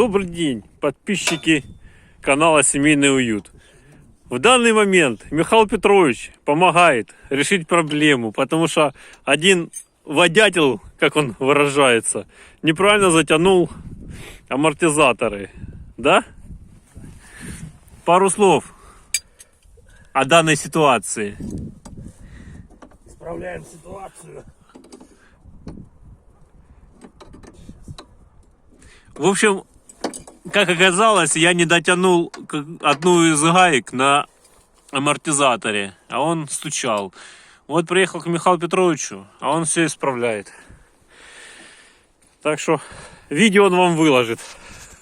Добрый день, подписчики канала Семейный Уют. В данный момент Михаил Петрович помогает решить проблему, потому что один водятел, как он выражается, неправильно затянул амортизаторы. Да? Пару слов о данной ситуации. Исправляем ситуацию. В общем, как оказалось, я не дотянул одну из гаек на амортизаторе, а он стучал. Вот приехал к Михаилу Петровичу, а он все исправляет. Так что видео он вам выложит.